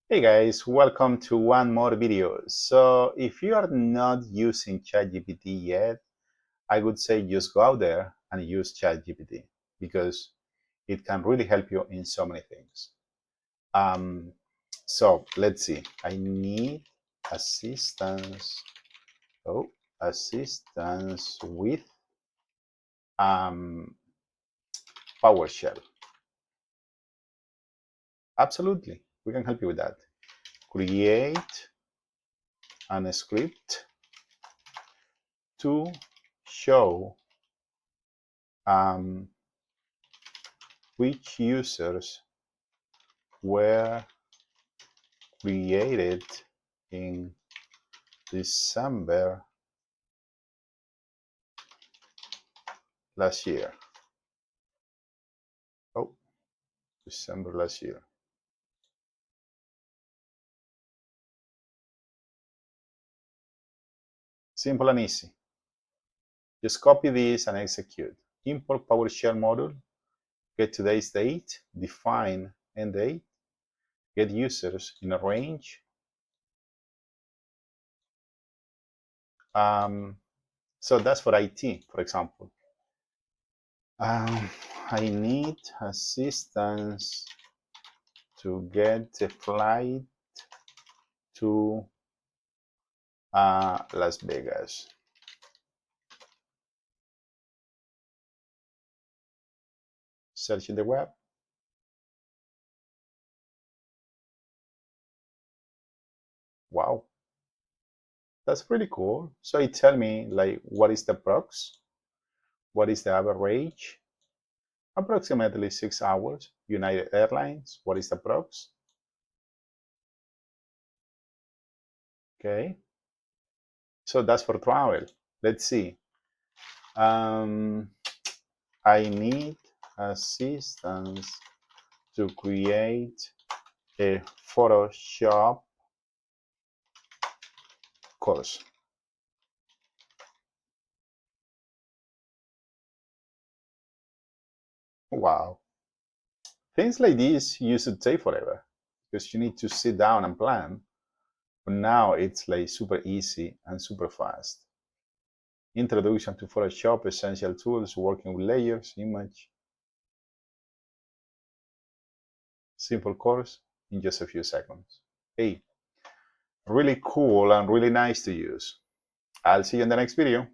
Hey guys, welcome to one more video. So if you are not using ChatGPT yet, I would say just go out there and use ChatGPT because it can really help you in so many things. Um, so let's see. I need assistance. Oh, assistance with um, PowerShell. Absolutely, we can help you with that. Create a script to show um, which users were created in December last year. Oh, December last year. Simple and easy. Just copy this and execute. Import PowerShell module, get today's date, define end date, get users in a range. So that's for IT, for example. I need assistance to get a flight to Las Vegas. Search in the web. Wow, that's pretty cool. So it tell me like what is the prox, what is the average, approximately 6 hours. United Airlines, what is the prox? Okay, so that's for travel. Let's see. I need assistance to create a Photoshop course. Wow. Things like this used to take forever because you need to sit down and plan. But now it's like super easy and super fast. Introduction to Photoshop, essential tools, working with layers, image. Simple course in just a few seconds. Hey, really cool and really nice to use. I'll see you in the next video.